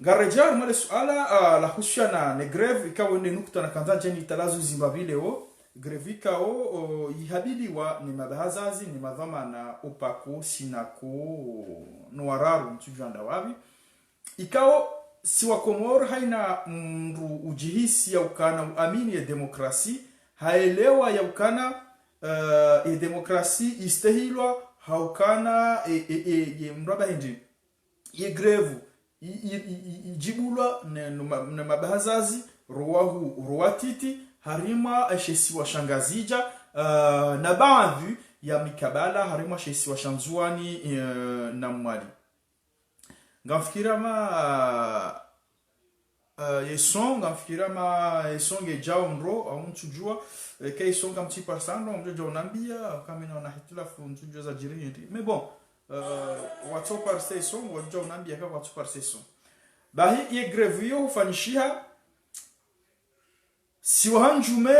Ngarejar male suala la husiana ne greve ikawa ni nukta na kanzanje ni talazu Zimbabwe o greve ikao ihabili ni mabahazazi ni madhama na opako sinako noararu mtujanda wabi ikao siwa Komoro haina mru ujihisi ya ukana uamini ya demokrasi haelewa ya ukana demokrasi istehilwa haukana mraba hindi ye greve ijibulwa na mabahazazi roatiti harima shesi wa shangazija na baadhi ya mikabala harima shesi wa shanzuani na mwali ngamfikira yesonge jao mro au mtujua ke yesonga mtipa sana mjojo nambia kama na hitila funjua za jirindi mais bon watu parse son wajua nambia kwa watu parse son bahi ye greve yo ufanishiha si wahanjume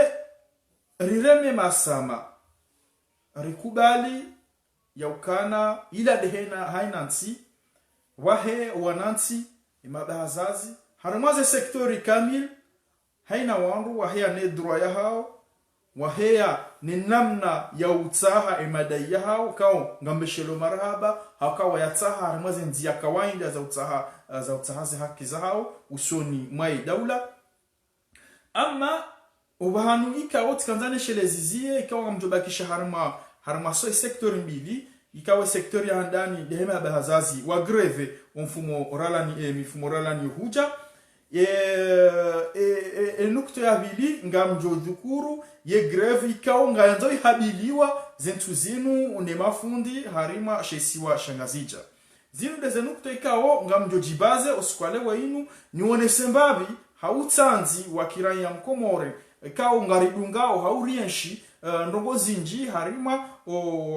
rireme masama rikubali ya ukana ila dehena hainansi wahe wanansi imabahazazi haramaze sektori kamil haina wangu wahea ne droit ya hao wahea ni namna ya utaha imadai ya hao kao ngambeshelo marhaba hakawa yataha haramaze nzia kawaida za utaha za haki za hao usoni mwai daula ama ubahanu ikawa tikanzane shelezizie ikawa mjobakisha harama so sektori mbili ikawa sektori ya ndani dehema bahazazi wa greve mfumo oralani huja nukto ya bili ngamjo dhukuru ye greve ikawa ngayanzo ihabiliwa zentu zinu une mafundi harima shesiwa shangazija zinu deze nukto ikawa ngamjo jibaze oskwale wa inu nione sembabi hautsanzi wakiranya mkomore ikawa ngaridungao haurienshi ndongo zinji harima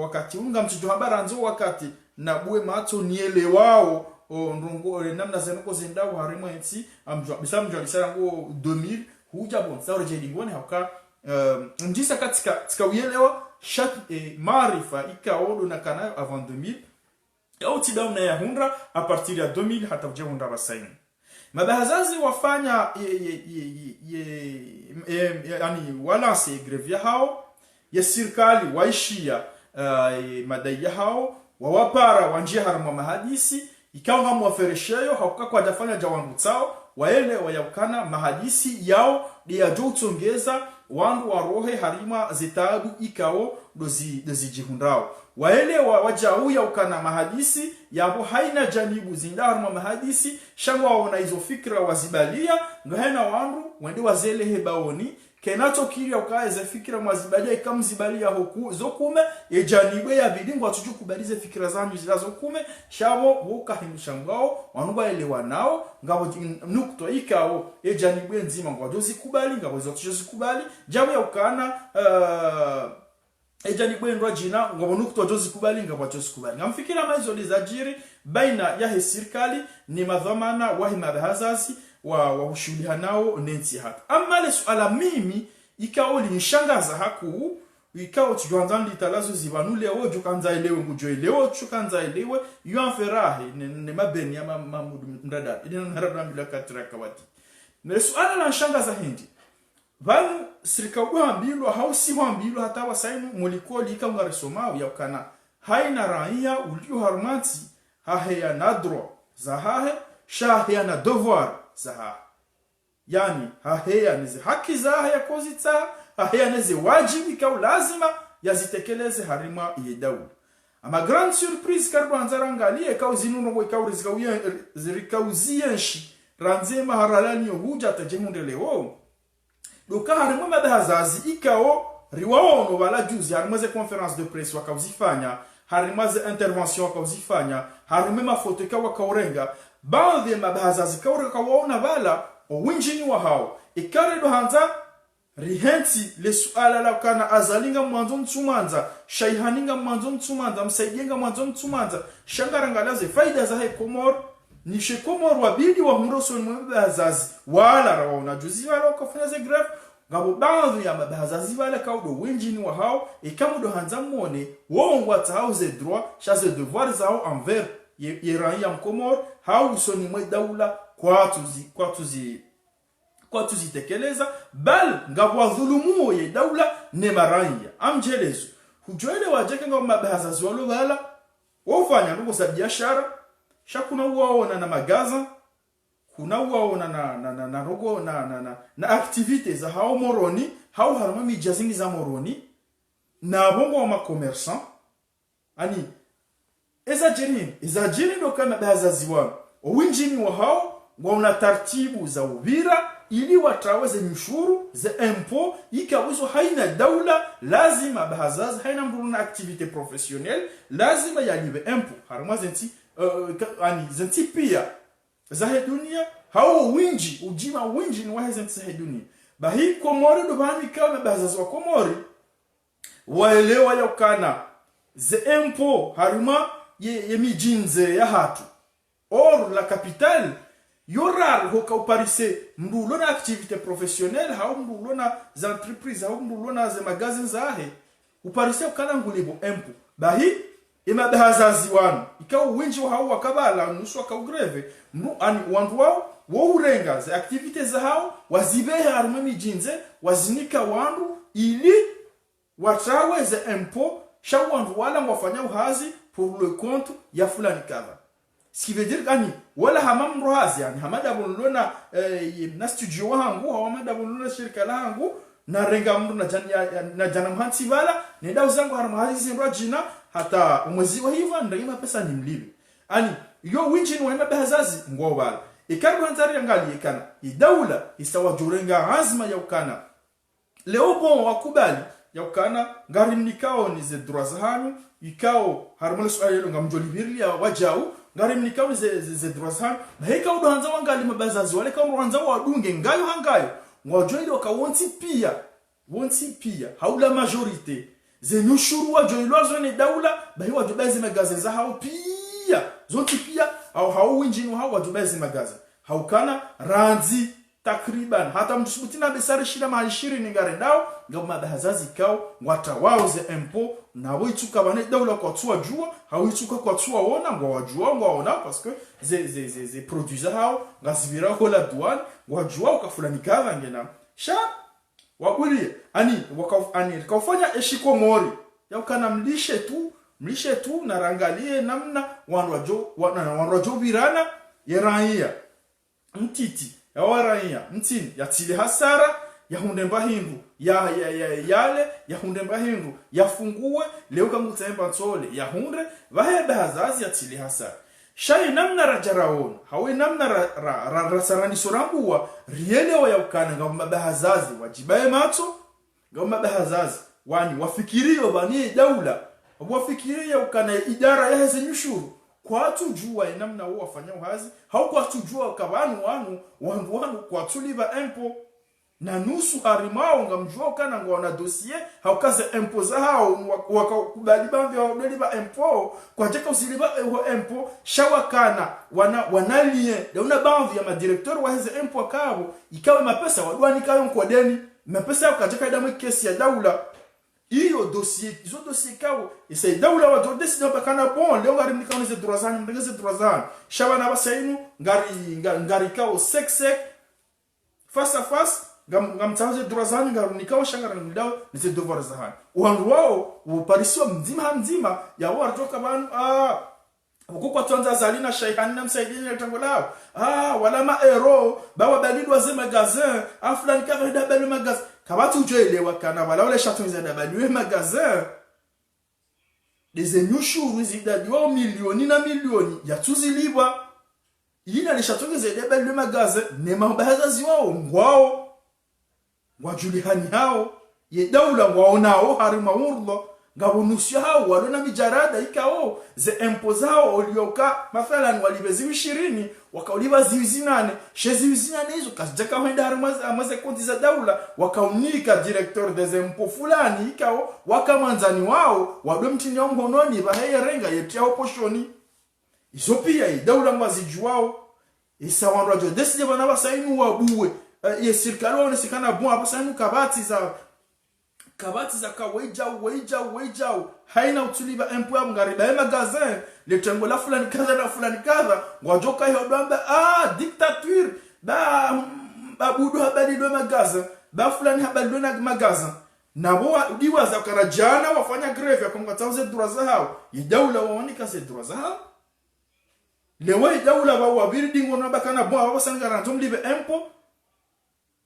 wakati unga mchijo habaranzo wakati na buwe mato nielewao ndongo namna zenoko zendao harima ensi amjwa bisamjwa bisara ngo 2000 huja bon saure jedingone hauka njisa katika uelewa chaque marifa ikaodo na kanayo avant 2000 au tidamna ya hundra a partir ya 2000 hata uje hundra basaini mabahazazi wafanya yani walanse greve ya hao ya serikali waishia madai ya hao wawapara wanjia harama mahadisi ikawa mwaferesheyo hakuka kwa jafanya jawangu tsao waele wayaukana mahadisi yao dia jotongeza wandu warohe harima zitabu ikao dozi jihundao waele wajauya ukana mahadisi yabo haina janibu zindarma mahadisi shangwa waona hizo fikra wazibalia ngahena wandu wende wazele hebaoni kenacho kiria ukaeze fikira mwazibalia ikamzibalia hoku zokume ejanibe ya bidingo atuju kubalize fikira zanyu zilazokume shabo woka himushangao wanuba elewa nao ngabo nukto ikao ejanibe nzima ngwajo zikubali ngabo zotujo zikubali jabu ya ukana ejanibe ndwa jina ngabo nukto jozi kubali ngabo jozi kubali ngamfikira maizo lizajiri baina ya serikali ni madhamana wahima bahazazi wa ushuliha nao nensi haka ama le suala mimi ikao linishangaza haku ikao tujuanzani litalazo zibanule ojo kanza elewe ngujo elewe chukanza elewe yuanferahe ne mabeni ya mdada ili narada mbila katira kawati le suala la shangaza hindi vanu serikali wambilwa hausi wambilwa hata wasainu molikoli ikaungaresomao ya ukana haina raia ulio harumanti hahe ya nadro za hahe shahe ya na devoir zaha yani haheya nize haki zaha ya kozita haheya nize wajibi kwa lazima yazitekeleze harima yedawu ama grand surprise karbo anzarangalie kwa zinuno kwa zirikauzienshi ranzema haralani yohuja tajemundelewo doka harima madahazazi ikao riwaono wala juzi harimaze conference de presse wakauzifanya harimaze intervention wakauzifanya harima mafoto kwa kaurenga baadhi ya mabahazazi kaure kawaona bala owinjini wa hao ikare do hanza rihensi le suala la kana azalinga mwanzo mtumanza shaihaninga mwanzo mtumanza msaidienga mwanzo mtumanza shangarangalaze faida za Komoro ni Komoro wabidi wa mroso mabahazazi wala raona juzi wala kufanya ze graph ngabo baadhi ya mabahazazi wala kaudo winjini wa hao ikamudo hanza muone wongwa tauze droit chasse devoir zao envers ye raia Komoro hau usoni mwe daula kwa tuzitekeleza bal ngabwa dhulumu ye daula ne maranya amjelezo hujoele wajeke ngao mabazazi walo bala wafanya ndugu za biashara shakuna uwaona na magaza kuna uwaona na rogo na activities za hao moroni hao harama mijazingi za moroni na bongo wa commerçant ani ezajiri ndo kama bazazi wao winjini wa hao wauna taratibu za ubira ili wataweze mshuru za impo ikawizo haina daula lazima bazazi haina mruna activité professionnelle lazima yalibe impo harama zenti pia za dunia hao winji ujima winji ni wahe zenti za dunia bahi komori ndo bani kama bazazi wa komori waelewa yokana ze impo haruma ye mijinze ya hatu or la capitale yorar hoka uparise mbulo na activité professionnelle hao mbulo na za entreprise hao mbulo na ze magazines zahe uparise ukana ngulibo impo bahi ima bazazi wanu ikaw winji hao wakabala nusu akaugreve mbu ani wandu wao urenga ze activités za hao wazibehe haruma mijinze wazinika wandu ili wataweze impo shawandu wala wafanya uhazi pour le compte ya fulani kava. Ce qui veut dire gani wala hamam rohazi yani hamada bonlona na studio wangu hamada bonlona shirika langu na renga mru na jana mhansi wala nenda uzangu haramahazi zinwa jina hata umwezi wa hiva ndagima pesa ni mlibi ani yo winchi ni wema bahazazi ngwa wala ikarbu hantari yangali ikana idaula isawa jurenga azma ya ukana leo bon wakubali ya ukana ngari mnikao ni ze droits hanyu ikao harmoni swali yelo ngamjolibiri ya wajau ngari mnikao ni ze droits hanyu na heka udo hanza wangali mabazazi wale kama wanza wadunge ngayo hangayo ngwajoili wakawonti pia haula majorité ze nushuru wajoilo zone daula bahi wajobazi magazi za hao pia zonti pia au hao winjini hao wajobazi magazi haukana ranzi takriban hata mtusubutina besari shida mahishiri ningare ndao ngoma bahazazi kao watawao ze impo na wituka bane daula kwa tuwa jua hawituka kwa tuwa ona ngwa wajua ngwa ona parce que ze produits hao ngazibira ko la douane ngwa jua ukafulani kaza ngena sha wakulie ani kafanya eshiko mori ya ukana mlishe tu na rangalie namna wanrojo birana yerania mtiti ya waranya mtini ya tile hasara ya hundemba hindu yale ya hundemba hindu yafungue leo kama utemba nsole ya hunde vahe bahazazi ya tile hasara shai namna rajaraon hawe namna rasarani sorambuwa rielewa ya ukana ngamba bahazazi wajibaye mato ngamba bahazazi wani wafikirio bani daula wafikirio ukana idara ya heze nyushuru kwa tujua namna wao wafanya uhazi hau kwa tujua kabanu wanu kwa tuliba impo na nusu harimao ngamjua kana ngona dossier hau kaze impo za hao wakakubali bambi waliba impo kwa jeka usiliba impo shawakana wanalie dauna bambi ya madirektori wa hizo impo kabo ikawe mapesa wadwani kayo mkodeni mapesa yakajeka damu kesi ya daula iyo dossier izo dossier kawo ise daula wa décider bakana bon leo ngari nikao ze droizan shabana basainu ngari kawo sek face à face ngamtaze droizan ngari nikao shangara ndao ze devoir zahan wangu wao uparisio mzima ya wartoka banu ukukwa tuanza zalina shaihani na msaidini na tango lao wala maero bawa balidwa ze magazin aflani kawa dabelu magazin kabatu ujoelewa kana wala wale shatonza dabelu magazin des enyushuru zidadiwa milioni na milioni ya tuzilibwa yina le shatonza dabelu magazin ne mabazazi wao ngwao wajulihani hao ye daula wao nao harima urlo ngabunusia hao walona mijarada ikao ze impozao olioka mathalan walibezi 20 wakauliba ziwizinane sheziwizinane hizo kasijaka wenda harima amaze konti za daula wakaunika directeur des impôts fulani ikao wakamanzani wao wadwe mtini wa mhononi baheye renga yetia oposhoni izo pia daula mwazijuao isa wanrajo deside bana basainu wabuwe ye sirkalo onesikana bon abasainu kabati za kabati za kawaijao haina utuliba empo ya mngariba magazin le tengo la fulani kaza na fulani kaza wajoka hiyo damba dictature ba budu habari do magazin ba fulani habari do na magazin na bo diwaza karajana wafanya greve ya kumkataza droit zao idaula waonika se droit zao lewe idaula wa building wana bakana bo awasanga ntomlibe empo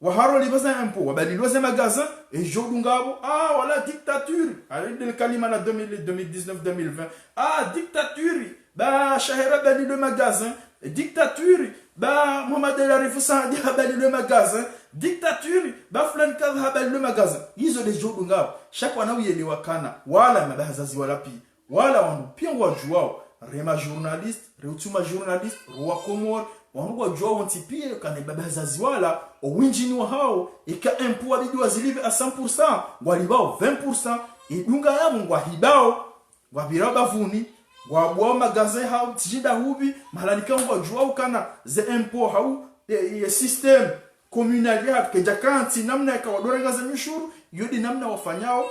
waharo libaza impo wabaliloze magazin et jodungabo voilà dictature allez de kalima na 2019 2020 dictature ba shahira bali le magasin dictature ba Mohamed El Arif Saadi habali le magasin dictature ba fulani kadha habali le magasin hizo de jodungabo chaque wana uyelewa kana wala mabazazi wala pi wala wanu pia wajuao rema journaliste reutuma journaliste roi Komor wanugwa jua wantipie kane babazazi wala owinjini wa hao ika empo wabidi zilive a 100% walibao 20% idunga yabo ngwa hibao wabira bavuni wabwa magazin hao tijida hubi mahalika ngwa jua ukana ze empo hao ye system communal ya kejakanti namna ya kawadorenga za mishuru yodi namna wafanyao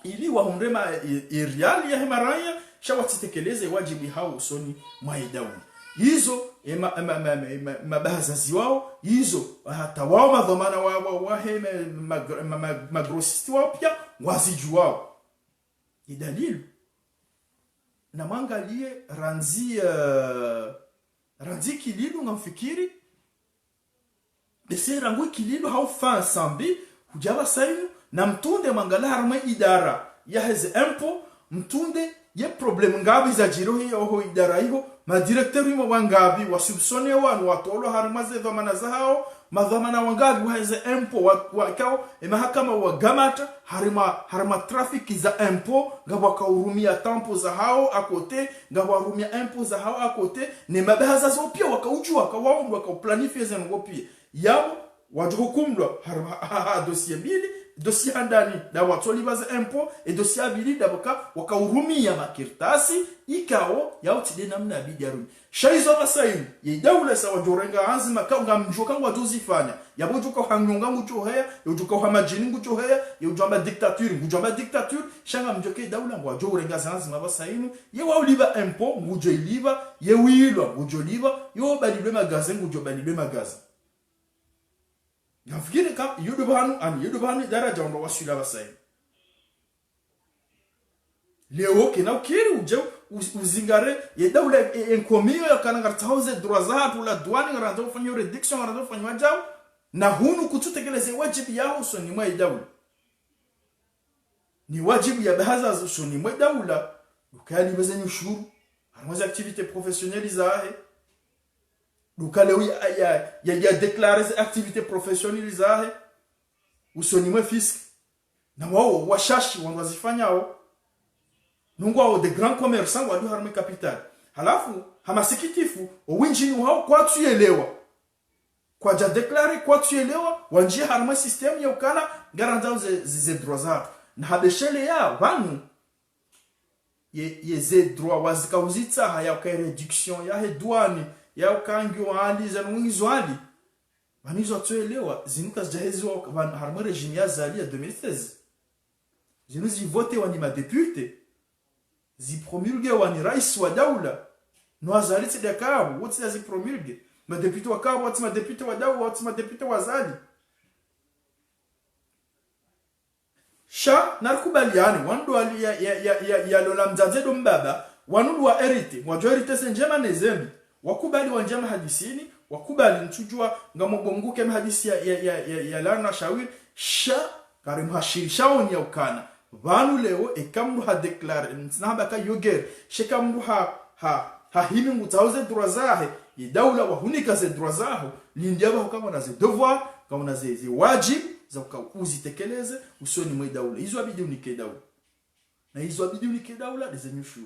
ili wahundema iriali ya himaraya shawatitekeleze wajibu hao usoni maidauni hizo mabazazi wao hizo hata wao madhamana wa magrosisti wao pia wazijuao idalilu na mwangalie ranzi kililu ngamfikiri dese rangu kililu haufa sambi hujaba sainu na mtunde mangala harma idara ya heze empo mtunde ye problem ngabi za jiro hiyo idara hiyo ma directeur wimo wangabi wasubsone wanu watolo harimaze dhamana zao madhamana wangabi waheze empo wakao mahakama wa gamata harima trafiki za empo ngabo kaurumia tampo za hao akote ngabo warumia empo za hao akote ne mabaza zo pia wakaujua kawao wakaplanifia za ngopia yabo wajukumdwa harima dossier mbili dossier andani da watoli baza empo et dossier abili da wakaurumia makirtasi ikao yautide namna abidi arumi shaizo basayin yedaula sawa jorenga anzima kaunga mjoka ngwa tuzifanya yabojuka hanyonga nguchoheya yojuka hamajini nguchoheya yojamba dictature shanga mjoke daula ngwa jorenga zanzima basayinu ye wauliba empo ngujo iliba ye wilwa ngujo liba yo balilwe magazin ngujo balilwe magazin nafikiri ka yudubanu daraja ndo wasula basayinu leo kina ukiri uje uzingare yedaula enkomio yakana tauze droit zatu la douane ngarato fanyo reduction ngarato fanyo wajao na hunu kututekeleze wajibu yao so ni mwa yedaula ni wajibu ya bahaza so ni mwa yedaula ukali bezenyu shuru harmoza activité professionnelle zahe dukale ya déclarer ses activités professionnelles zahe usoni mwa fisc na wao washashi wanazifanyao nungwa de grands commerçants wa harme capital halafu hamasikitifu owinjini wao kwa tuelewa kwa ja declarer kwa tuelewa wanjia harme system ya ukana garantao ze droits zao na habeshele ya wanu ye ze droits wazikauzita haya kwa reduction ya douane ya ukangio hali za nungizo hali wanizo tuelewa zinuka jahezi wa harme regime ya zali ya 2016 zinuzi vote wani ma député zipromulge wani rais wa daula no azaliti de kabu wote zipromulge ma député wa kabu wote ma député wa daula wote ma député wa zali sha narkubaliani wando ali ya lola mzazedo mbaba wanu wa herite mwajo herite senjema nezemi wakubali wanjema hadisini wakubali ntujua ngamobonguke hadisi ya lana shawir sha karim hashirishao ni ukana vanu leo ekamru ha declare naba ka yoger shekamru ha himi mutauze droit zahe idaula wa hunika ze droit zaho lindiaba kama na ze devoir kama na ze wajib za kuzitekeleze usoni mwe daula hizo abidi unike daula na hizo abidi unike daula dezenyushu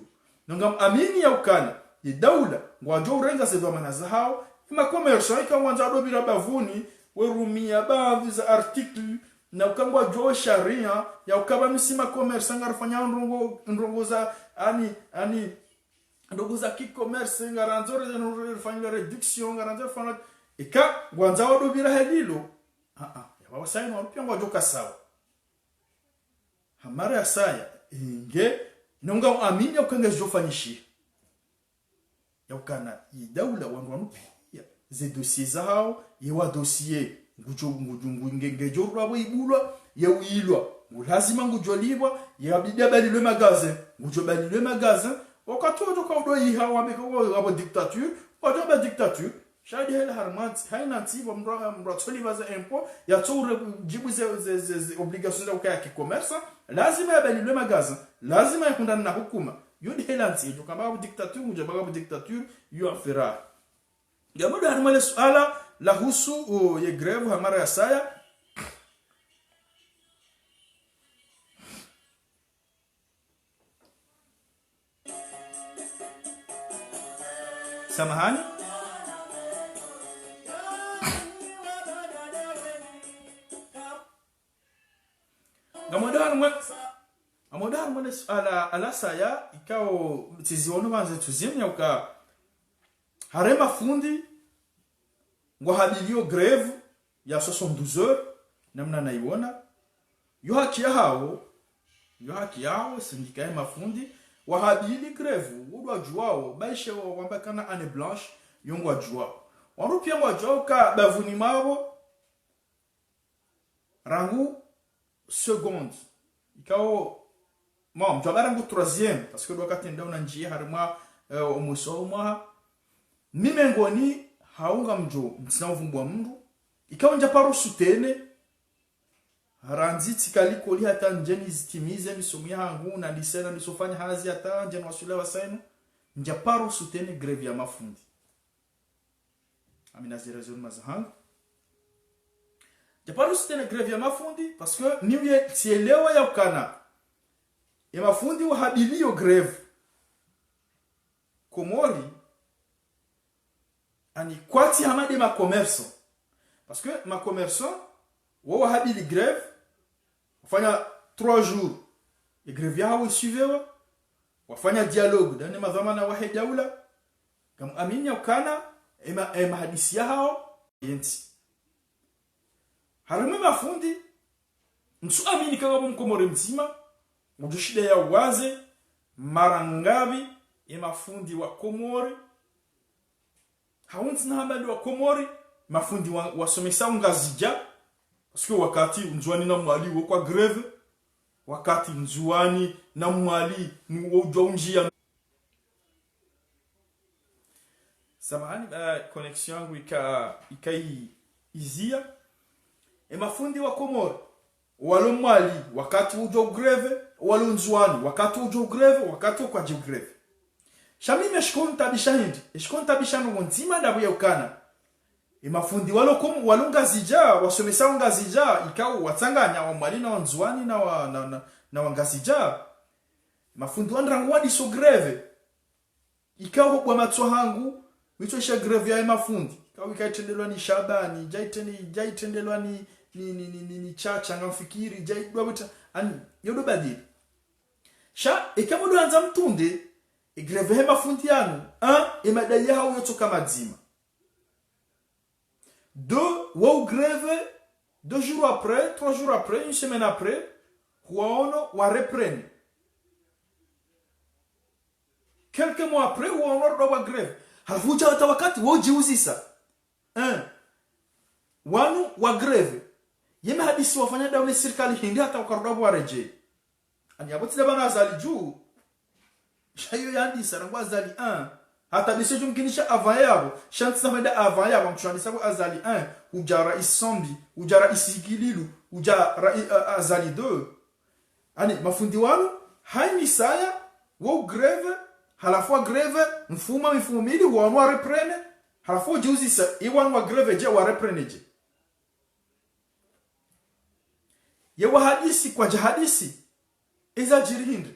ngam amini ya ukana idaula ngwajo urenga ze dhamana zao ima commerce ika mwanja dobira bavuni werumia baadhi za article na ukangwa jo sharia ya ukaba misima commerce ngarafanya ndongo za ani ndongo za ki-commerce ngaranzore nrufanya reduction ngaranzore fana ika gwanza wadobira helilo ya baba sai no pia ngwa joka sawa hamara ya saya inge nonga amini ukanga jofanyishia ya ukana idaula wandu pia ze dossier zao yewa dossier ngujo rabo ibulwa ya uilwa lazima ngujolibwa ya bidia balilwe magasin ngujo balilwe magasin wakati wotoka udoi hawa meko abo dictature odoba dictature shadi hela harmat haina tiba mratoli baza impôt ya toure jibu ze obligations za kaya commerce lazima yabalilwe magasin lazima yakundana na hukuma yodi hela ntijo kama abo dictature ngujo abo dictature yo afira ya muda harmale suala la husu ye greve hamara ya saya samahani Amodar mwana ala saya ikao tizionu wanze tuzimnya uka harema fundi ngwahabilio greve ya 72 heures namna naiona yo haki yao sindikae mafundi wahabili greve udwa juao baishe wambakana ane blanche yongwa juao warupia ngwa ka bavuni mabo rangu seconde ikao mom jabara ngu troisième parce que wakati ndio na njia harima omusoma mimengoni haunga mjo mtsina uvumbwa mndu ikao njaparo sutene haranzi tikaliko li hata njeni zitimize misomo yangu na lisena nisofanya hazi hata njeni wasule wasainu njaparo sutene greve ya mafundi amina zirezoni mazahangu njaparo sutene greve ya mafundi parce que niwe tielewa ya ukana ya mafundi wahabilio greve Komori ani kwati hamade ma commerçant parce que ma commerçant wahabili greve wafanya 3 jours et greve yao isivewa wafanya dialogue ndani madhamana wa hedaula kama amini ukana ema hadisi yao yenti harama mafundi msu amini kama mkomore mzima mudushide ya waze marangabi mafundi wa Komori haunti na habari wa Komori mafundi wasomesa ngazija parce que wakati nzuani na mwali kwa greve wakati nzuani na mwali ujonjia samahani connexion yangu ikai izia mafundi wa Komori walo mwali wakati ujo greve walo nzuani wakati ujo greve wakati kwa greve shami meshkonta bishahindi eshkonta bishano ngontima ndabu ya ukana mafundi walo ngazija wasomesa ngazija ikao watanganya wa mwali na nzuani na wangazija mafundi wandrangwadi so greve ikao kwa matso hangu mitosha greve ya mafundi ikao ikaitendelwa ni Shabani jaitendelwa ni chacha ngamfikiri jaidwa buta ani yodo badili sha ikamodo anza mtunde greve ya mafundi yanu madai yao yotoka madzima 2 greve 2 jours après 3 jours après une semaine après huaono wa reprenne quelques mois après huaono wa greve havuja hata wakati wojiuzisa wanu wa greve yema hadisi wafanya dawa serikali hindi hata ukarodo wa reje ani aboti bana azali juu shayo yandi sarangwa azali hata bise jumkinisha avayabo shanti sameda avayabo mchani sabu azali 1 ujara isombi ujara isigililu ujara azali 2 ani mafundi wanu haini saya wo greve halafu greve mfumo mili wa reprene halafu juzi sa iwan wa greve je wa reprene je ye wa hadisi kwa jahadisi eza jirihindi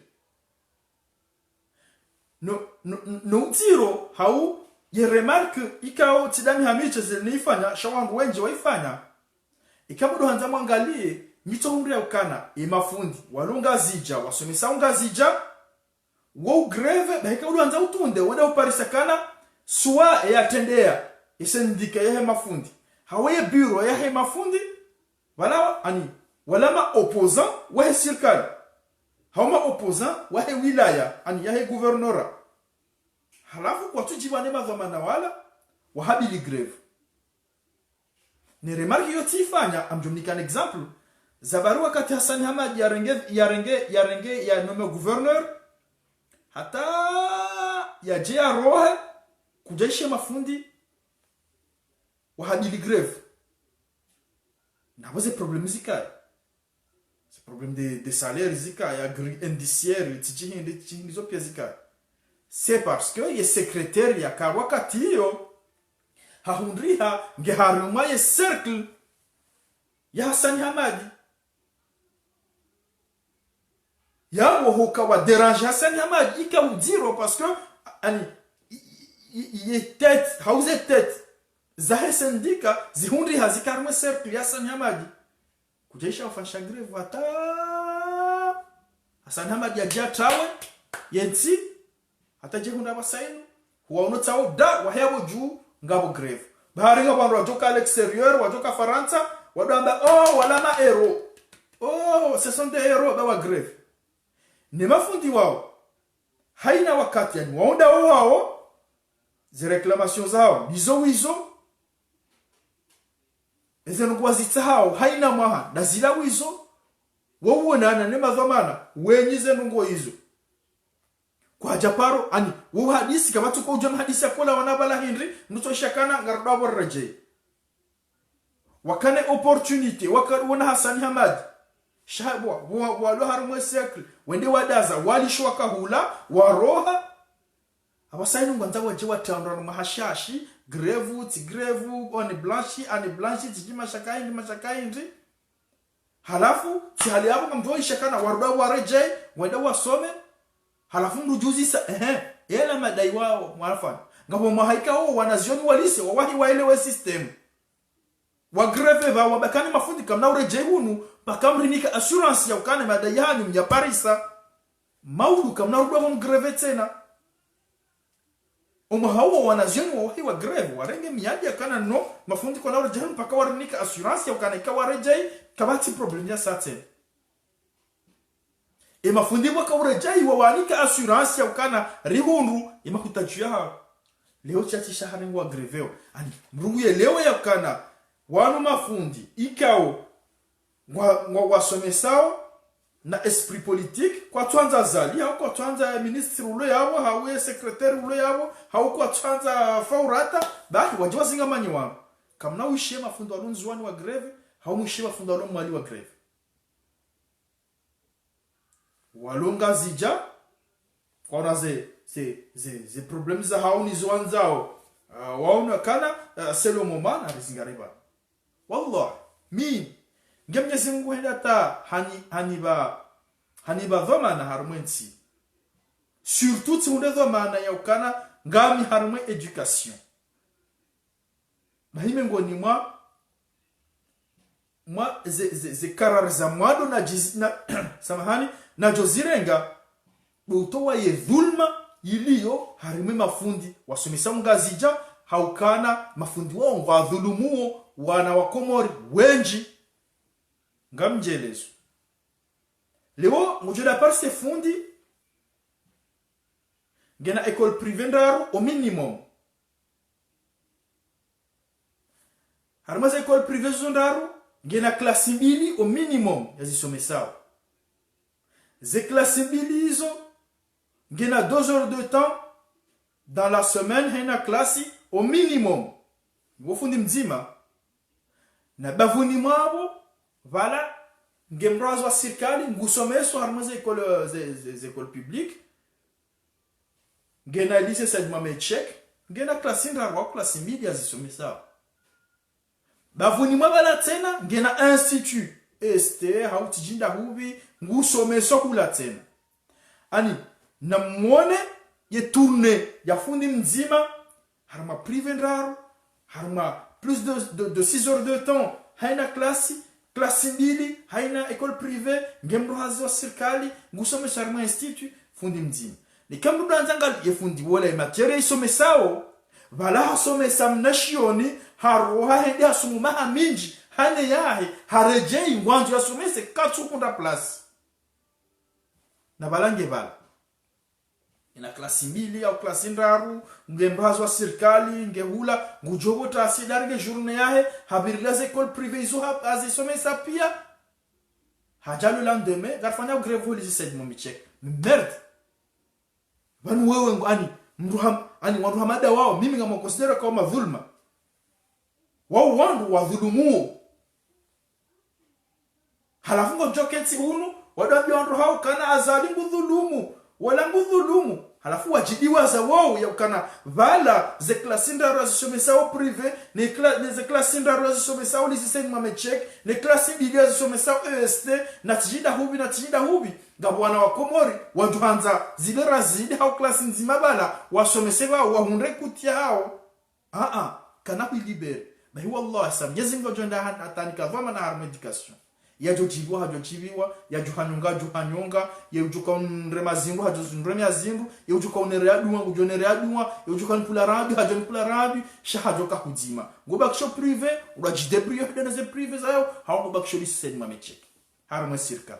no zero hau ye remarque ikao tidani hamiche zilifanya shawangu wenje waifanya ikabudo hanza mwangalie mitohuri ya ukana mafundi walunga zija wasomesa unga zija wo greve na ikabudo hanza utunde wada uparisakana suwa yatendea isendika ya mafundi hawaye bureau ya mafundi wala ani wala ma opposant wa serikali hauma opposant wahe wilaya ani yahe gouvernora halafu kwa tujibane madhamana wala wahabili greve ni remarki yo tifanya amjumnika an example zabaru wakati Hassan Hamad yarenge ya nome gouverneur hata ya jea rohe kujaishe mafundi wahabili greve na waze problème zika c'est problème de salaire zika ya gris indiciaire tijihindi zo pia zika c'est parce que ye secrétaire ya wakati yo hahundriha ngeharuma ye cercle ya Hassan Hamadi ya wohoka wa déranger Hassan Hamadi ika udiro parce que ani ye tête hauze tête zahe sendika zihundriha zikaruma cercle ya Hassan Hamadi kujaisha wafansha greve wata Hassan Hamadi ya jatawe yensi hata jehunda basainu huwa tsawo da wahebo juu ngabo greve bahari ngabo watoka à l'extérieur watoka Faransa wadamba wala ma héros ce sont des héros ba greve ni mafundi wao haina wakati yani waonda wao zi reclamation zao bizo ezeno kwazitsa hao haina mwaha na zila wizo wowona ne madhamana wenyize nungo hizo kwa japaro ani wo hadisi kama tuko ujam hadisi akola wanabala Henry nuto shakana ngarda raje wakane opportunity wakana Hassan Hamad shabwa walo harumwe circle wende wadaza walishwa kahula waroha abasainu ngwanza waje watandwa mahashashi greve on blanchi tijima mashakaindi halafu si hali hapo mtoi shakana waruda waraje wende wasome halafu ndujuzi sa yela madai wao mwafana ngabo mahaika wao wanazioni walise wawahi waelewe system wa greve va wabakani mafundi kamna ureje hunu bakamrinika assurance ya ukane madai hanyu mya parisa maulu kamna rudwa greve tena hawa wanazioni wawahi wa greve warenge miadi ya kana no mafundi kwa na ureje hunu paka warinika assurance ya ukane ikawareje kabati problem ya sate mafundi waka urejai wawanika assurance ya ukana rihundu imakutajuya leo chachi shaharengu wa greveo ani mruye leo ya ukana wanu mafundi ikao wasomesao na esprit politique kwa tuanza zali hau kwa tuanza ministre ulo yabo hauwe secrétaire ulo yabo hau kwa tuanza faurata baki wajiwa zinga manyi wangu kamna uishie mafundi walunzi wani wa greve hau mwishie mafundi walunzi mwali wa greve walonga zija kwa ze problèmes za hauni zwanzao waona kana c'est le moment na rizingariba wallah mi ngemnyezi Mungu hata haniba dhamana harumwensi surtout tsunde dhamana ya ukana ngami harumwe education bahime ngoni mwa ze karar za mwado na samahani na jozirenga utowa ye dhulma iliyo harime mafundi wasomesa mgazija haukana mafundi wao ngwa dhulumuo wana wakomori wenji ngamjelezo leo mujula par se fundi ngena école privée ndaro au minimum harmaza école privée zondaro ngena classe mbili au minimum yazisomesao ze classe mbili hizo ngena 2 heures de temps dans la semaine hena classe au minimum wofundi mzima na bavuni mwabo vala ngemrazo wa serikali ngusomeso harmaza école des écoles publiques ngena lycée Sadima Mechek ngena classe ndaro classe mbili yazisomesao bavuni mwabala tena ngena institut este hautijinda hubi ngusomeso kula tena ani na mwone ye tourne ya fundi mzima harma privé ndaro harma plus de 6 heures de temps haina classe mbili haina école privée ngemro hazo serikali ngusomeso harma institut fundi mzima ni kambu danzangal ye fundi wala matiere isomesao bala hasomesa mnashioni haroha hende asumuma haminji hane yahe harejei ngwanzu yasomese katsukunda plus na balange bala ina klasi mbili au klasi ndaru ngembazwa serikali ngehula ngujogota asidarige journée yahe habirila za école privée izo azisomesa pia hajalu lendemain garfanya greve lisi said momichek merde banu wewe ngani mruham ani waruhamada wao mimi ngamo consider kama dhulma wao wandu wa dhulumu halafu ngojoketi hunu wadabia wandu hao kana azali ngudhulumu wala ngudhulumu halafu wajidiwa za wao ya kana vala ze klasi ndaro zisomesa au privé ze klasi ndaro zisomesa au lycée mamechek ne klasi bilia zisomesa EST na tijida hubi ngabwana wa Komori wajuhanza zile razidi au klasi nzima bala wasomeseva wahunre kutia hao kana kuilibere na hiyo Allah samjezi ngojonda hatanika vama na harma education yajojibiwa hajojibiwa yajuhanyonga juhanyonga yajuka unre mazingu hajozunre mazingu yajuka unere aduma ngujonere aduma yajuka npula rabi hajonpula rabi shahajoka kudima ngoba kisho privé urajidebrio dans les privés zayo hawo ngoba kisho lycée mamechek harma sirka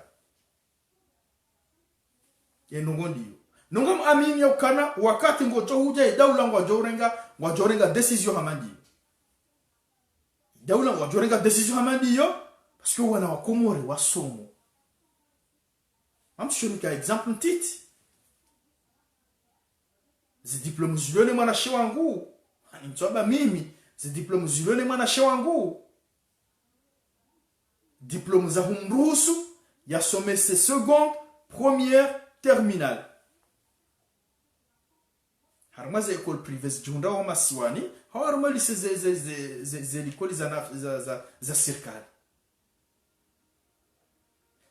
yenongo ndiyo nongo amini yokana wakati ngoto huja daula ngwajorenga decision hamandi daula ngwajorenga decision hamandi yo parce que wana wakomori wasomo amshunika example titi zi diplome zulole mwana shewangu ani mtoba mimi zi diplome zulole mwana shewangu diplome za humruhusu ya somese seconde première terminale harma za école privée junda wa masiwani harma lycée ze l'école za serikali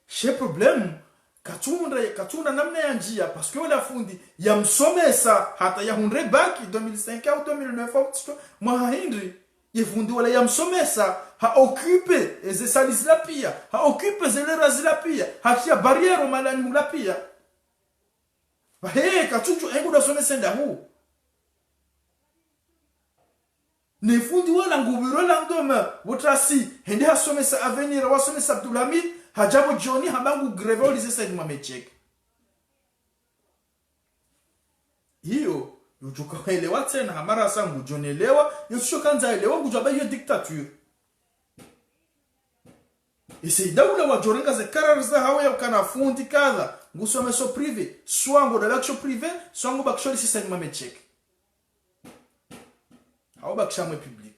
she problem katunda namna ya njia parce que wala fundi ya msomesa hata ya hundre baki 2005 au 2009 mwa hindri yefundi wala ya msomesa ha occupe eze salis la pia ha occupe zelera zila pia hakia barrière malani mula pia katuju engu da somesa nda hu ne fundi wala ngubiro la ndoma wotrasi hende ha somesa avenir wa somesa Abdulhamid hajabo Johnny habangu greve lycée said mamechek hiyo yujuka elewa tena hamara sangu Johnny elewa yushokanza elewa ngujaba hiyo dictature isi daula wajorenga ze karar za hawa ya kana fundi kadha ngusome so privé swango da l'action privé swango baksholi lycée said mamechek hawa bakshamwe public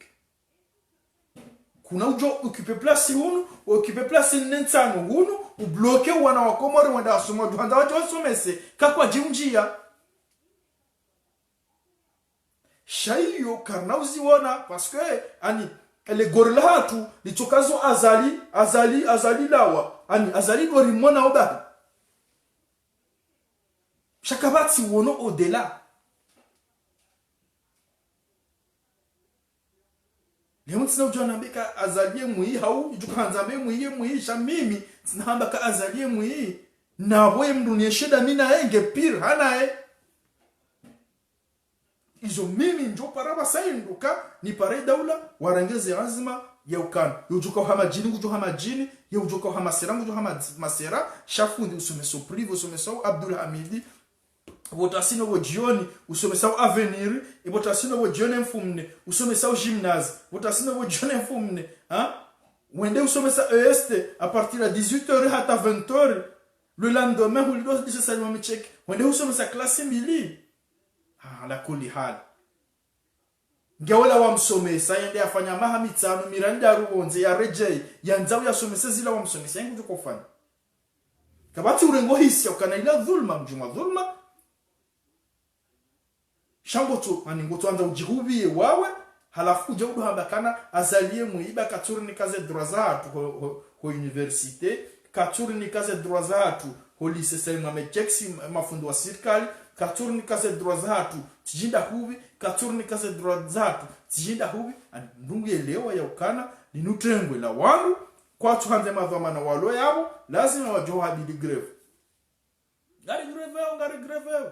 kuna ujo occuper place hunu occuper place nentano hunu ubloke wana wa Komori wanda wasoma duhanda watu wasomese kakwa jimjia shaiyo karnauzi wana parce que ani ele gorla hatu litokazo azali lawa ani azali gori mona oba shakabati wono au-delà leo tsina ujana mbeka azalie muyi hau jukanza mbe muyi shamimi tsinamba ka azalie muyi nabo mdunie sheda mina enge pire hanae izo mimi njo paraba sainduka ni pare daula warangeze azima ya ukana yujuka hama jini ngujo hama jini yujuka hama sera ngujo hama masera shafundi usomeso prive usomeso Abdulhamid votasino wo jioni usomesa avenir e votasino wo jioni mfumne usomesa gymnase votasino wo jioni mfumne wende usomesa EST à partir de 18h hata 20h le lendemain hulido lycée said mamechek wende usomesa classe mbili la kuli hal ngewala wa msomesa yende afanya mahamitano miranda ruonze ya rejei yanzao ya somesa zila wa msomesa ngujo kofanya kabati urengo hisi ukana ila dhulma mjuma dhulma shangoto ngoto anza ujihubiye wawe halafu uje uduhambakana azalie muiba katuri ni kaze droit zatu ho université katuri ni kaze droit zatu ho lycée said mamechek mafundo wa serikali katuri ni kaze droit zatu tijinda hubi katuri ni kaze droit zatu tijinda hubi ndungu elewa ya ukana linutrengwe la wangu kwa tuhanze madhama na walo yabo lazima wajoha bidi greve ngari greve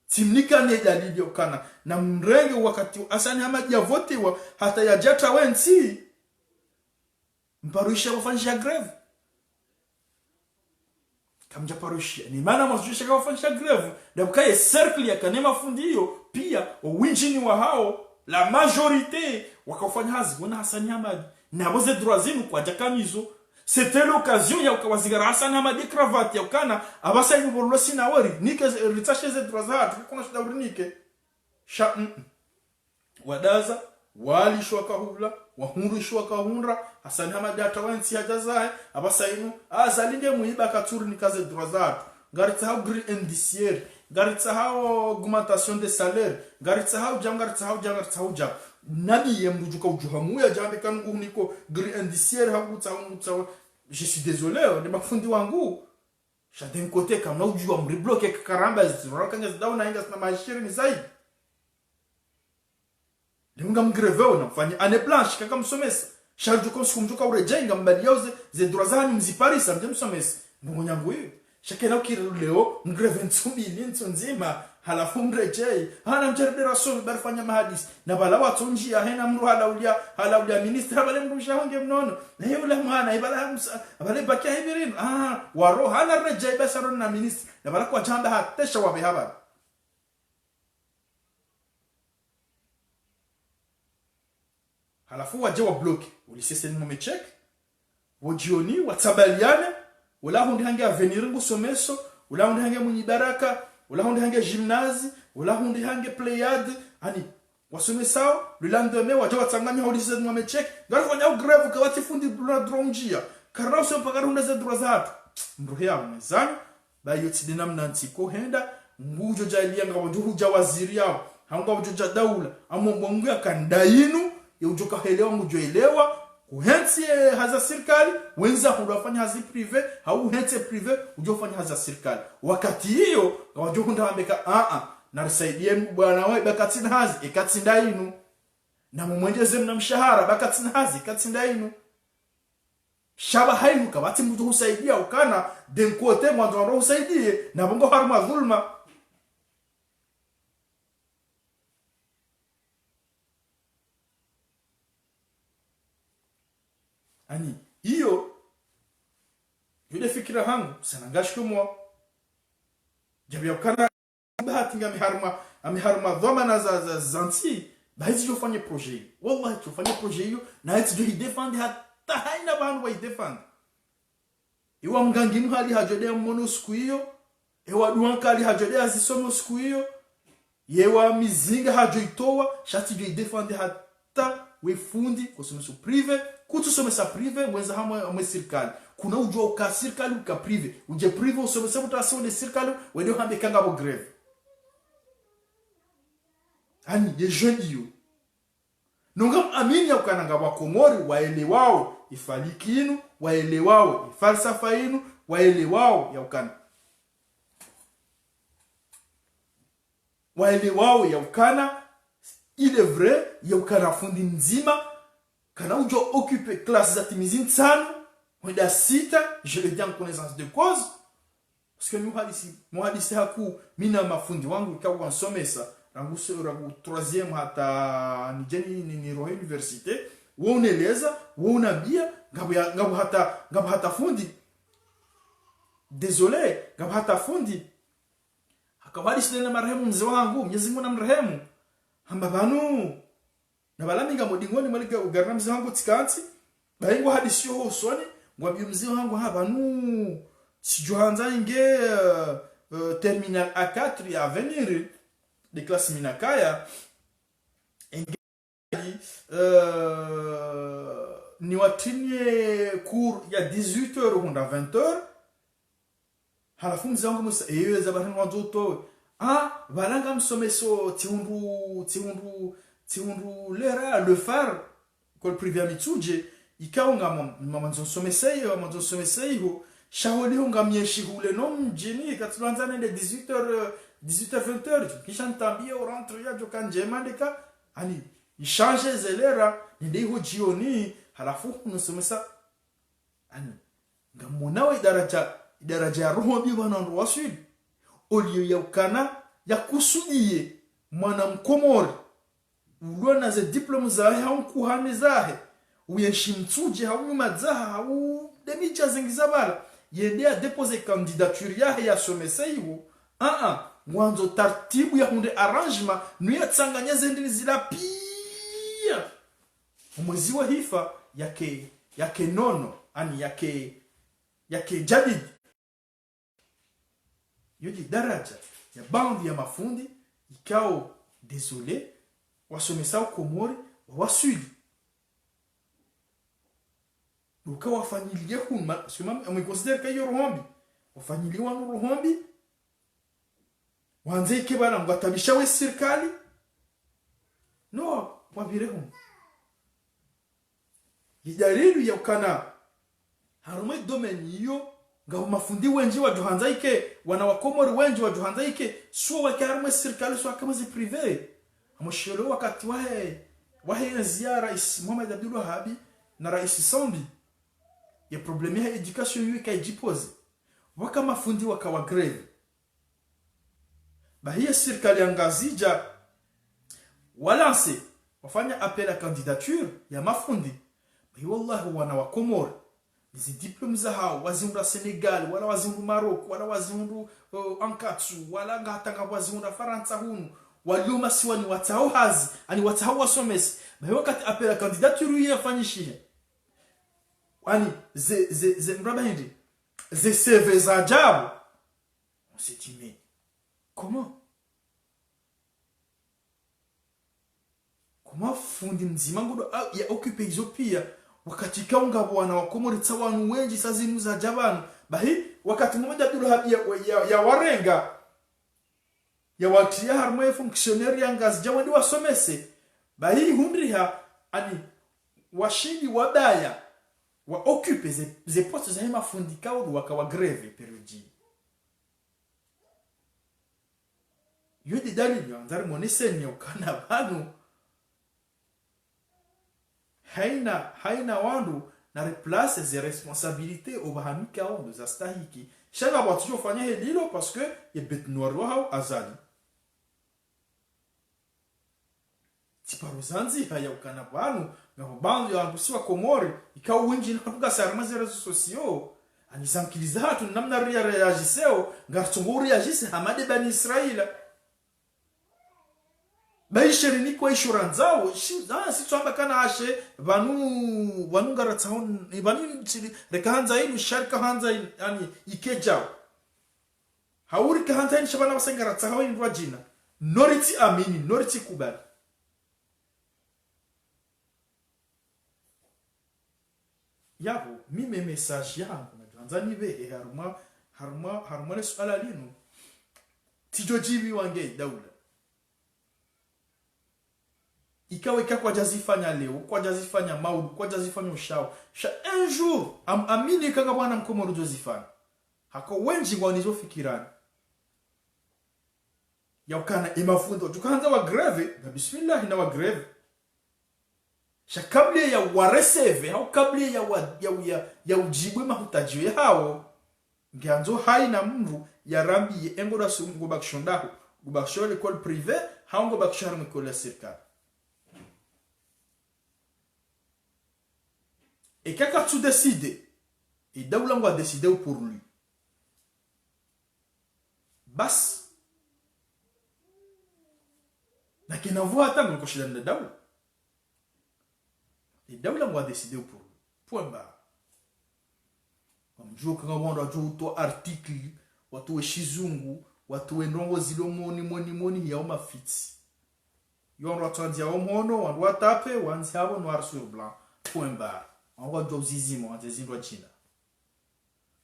timnika ne dalili ukana na mrenge wakati asani hamaji ya vote wa hata ya jata wensi mparusha wafanisha greve kamja paroshia ni maana mwazuisha kwa fanisha greve da bukaye circle ya kanema fundi hiyo pia winjini wa hao la majorité wakafanya hazi wana Hassan Hamad na boze droizinu kwa jakamizo. C'était l'occasion ya ukawazigara Hassan Hamad cravate ya ukana abasa hivi bolo sina wari nike ritache ze droizat kuna shida urinike sha wadaza wali shwaka hula wahundu shwaka hunra Hassan Hamad atawansi hajazae abasainu azalinde muiba katuri nikaze droizat garitsa hao gris indiciaire garitsa hao augmentation de salaire garitsa hao jam nabi yembujuka ujuhamu ya jambe kan uniko gris indiciaire hao je suis désolé de mafundi wangu cha d'un côté kama ujua mribloke karamba zinoroka dauna inga na mashiri ni zaidi Lunga mgreveo na mfanya ane blanche kaka msomesa. Sharju kumjuka urejenga mbaliyoze ze droizani mziparisa mje msomesa. Mungu nyangu hiyo. Shakena ukiri leo mgreve ntsumili ntsonzima halafu mrejei. Hana mjaridera somi barifanya mahadisi. Na bala watu njia hena mru hala ulia ministra bale mrusha honge mnono. Na hiyo ule mwana ibala bale bakia hibirinu. Waro hana rejei basaroni na ministra. Na bala kwa jamba hatesha wabe habari. Halafu waje wa bloke ulisese ni momechek wajioni watabaliane wala hundi hange avenir ngusomeso wala hundi hange munyibaraka wala hundi hange gymnase wala hundi hange playade ani wasomesao le lendemain waje watanganya ulisese ni momechek ngalo fanya greve kwa watifundi bula dronjia karao sio pagara hunda za droizat mruhia mezani bayo tidina mnantiko henda ngujo jailia ngawo huja waziri yao hanga ujoja daula amobongo ya kandainu ya ujoka helewa ngujoelewa kuhensi haza serikali wenza kudafanya hazi prive au hensi prive ujofanya haza serikali wakati hiyo wajohunda wambeka na risaidie bwana wewe bakatina hazi ikatinda inu na mumwenjeze mna mshahara bakatina hazi ikatinda inu shaba hainu kabati mtu husaidia ukana denkote mwanzo ndo husaidie na bongo harma dhulma ani hiyo yule fikira hangu sana ngashkumwa jabi ukana bahati ameharma dhamana za zanti baadhi jofanye projet wallahi jofanye projet hiyo na eti jo defend hata haina bantu wa defend iwa mganginu hali hajodea mmono siku hiyo ewa duanka hali hajodea zisomo siku hiyo yewa mizinga hajoitoa shati jo defend hata wefundi kusomeso prive kutusomesa prive mwenza hamwe serikali kuna ujua uka serikali uka prive uje prive usomesa mutasone serikali wende hambe kanga bo greve ani ye jeune yo nonga amini ya ukananga wa Komori waelewao ifalikinu waelewao falsafa yinu waelewao ya ukana waelewao ya ukana il est vrai ya ukana fundi nzima kana ujo occuper classe za timizi nsano wenda sita je le dis en connaissance de cause parce que muhadisi haku mina mafundi wangu ikawa nsomesa rangu 3e hata nijeni ni roho universite woneleza wonabia ngabo hata fundi désolé ngabo hata fundi hakawadi na marehemu mzee wangu Mwenyezi Mungu namrehemu hamba banu na balaminga modingoni mwaliga ugarna mzee wangu tikanti baingo hadisi yo soni ngwabye mzee wangu banu sijohanza inge terminal A4 ya venir de classe minakaya inge ni watinye cours ya 18h hunda 20h halafu mzee wangu musa za barani wajoto balanga msomeso tiundu lera le phare école privée à Mitsuje ikaonga mamanzo someseiho shaholi honga mieshihule no mjini katulanda nende 18h 20h kisha ntambia rentre ya jokanjema ndeka ani change zelera ndiho jioni halafu unasomesa ani ngamonawe daraja ya roho bi bwana ndo wasudi olio ya ukana ya kusudie mwana mkomori ulona ze diplome zahe haukuhane zahe uyeshimtuje haunyuma zaha hau demicha zingizabala yende a depose candidature ya somesa hiyo mwanzo taratibu ya hunde arrangement nuya tsanganya zendini zila pia mwezi wa hifa yake nono ani yake jadid yodi daraja ya bandi ya mafundi ikao désolé wasomesa Komori wasudi uka wafanyilie huma sima ameconsidère que yoruhombi wafanyilie wanu ruhombi wanze kibana mgatabisha we serikali no wabirehu yidariru ya ukana harume domaine yo ngabo mafundi wenji wa Johanzaike wana wakomori wenji wa Johanzaike so wakarume serikali so kama zi privé amoshelo wakati wahe ziara rais Mohamed Abdul Wahhab na rais Sambi ya problemi ya education yu ikajipose waka mafundi wakawa greve bahia serikali ya Ngazija walanse wafanya appel à candidature ya mafundi bahi wallahi wana wa Komori hizi diplome za hao wazungu Senegal wala wazungu Maroc wala wazungu Ankatsu wala ngatanga wazungu Faransa hunu walioma siwani watao hazi ani watao wasomesi bahi wakati appel à candidature yu yafanyishie ani ze mraba hindi ze CV za ajabu on s'est dit mais comment fundi mzima ngudo ya occupé hizo pia wakati kaunga wana wa Komori tsawanu wenji sazinu za jabanu bahi wakati mmoja Abdul Wahhab ya warenga ya watia harmoye fonctionnaire ya Ngazija wandi wasomese bahi hundriha ani washindi wadaya wa occupe ze postes za mafundi kao wakawa greve periodi yodi dalili yanzari moniseni ya ukana banu haina wandu na replace ze responsabilités obahamika ondo za stahiki shanga watu yofanya helilo parce que ye bet noir wao azali tiparuzanzi haya ukana banu ngabo bandu ya mbusiwa Komori ikao winji na kuga sarma ze réseaux sociaux anisankiliza hatu namna reagiseo ngartunguri reagise hamade bani Israila baisheri ni kwa ishuranzao si twamba kana ashe vanu ngaratsaon vanu rekahanza inu sharka hanza yani ikejao hauri kahanza inu shabana wasengaratsaho inu wajina noriti amini noriti kubali yabo mime message yangu najanza nibe haruma le swala linu tijojibi wange daula ikawe kwa jazifanya leo kwa jazifanya maudu kwa jazifanya ushao un jour amini kanga bwana Mkomori jozifanya hako wenji ngwanizo fikirani ya ukana imafundo tukaanza wa greve na bismillah na wa greve shakabli ya wareseve au kabli ya ujibwe mahutajiwe hao nganzo haina mru ya rambi engo da sungo bakshondaho gubakshore l'école privée haongo bakshare l'école serikali. Et quelqu'un tu décide, et Daoulang va décider pour lui. Bas. Na kina voit attendre que je donne le Daoulang. Et Daoulang va décider pour lui. Point barre. Comme je vois qu'on va jouer article, watu shizungu, watu ndongo zilo moni ya oma fiti. Yon rotandia omono, wan watape, wan siabo noir sur blanc. Point barre. On va jouer zizimo, on va China.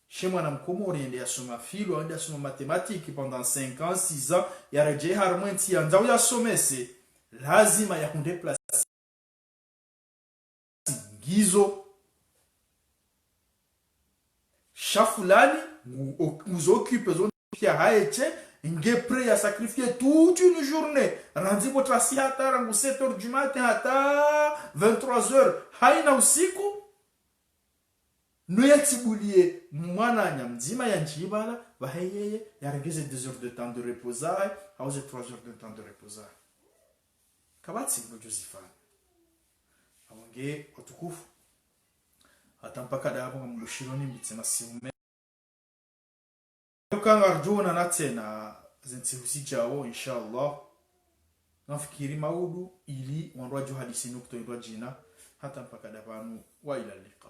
Chez moi, on Komori, on a soma philo, on a soma mathématiques pendant 5 ans, 6 ans. Il y a rejé harmenti, on a somé, c'est lazima ya kunde place. Gizo. Chafulani, nous occupe zone qui a haïté, nge prêt à sacrifier toute une journée. Randi votre assiata, rangu 7h du matin, à 23h. Haina usiku. Nuyatibulie mwana nyamzima ya njibala baheyeye yarengeze 2 heures de temps de reposage hauze 3 heures de temps de reposage kabatsi ngo Josifani awonge otukufu atampaka dabo mbushironi mbitsema siume kanga arjuna na tena zinti husijao inshallah nafikiri maudu ili wanraju hadisi nukto indwa jina hata mpaka davanu wa ila liqa.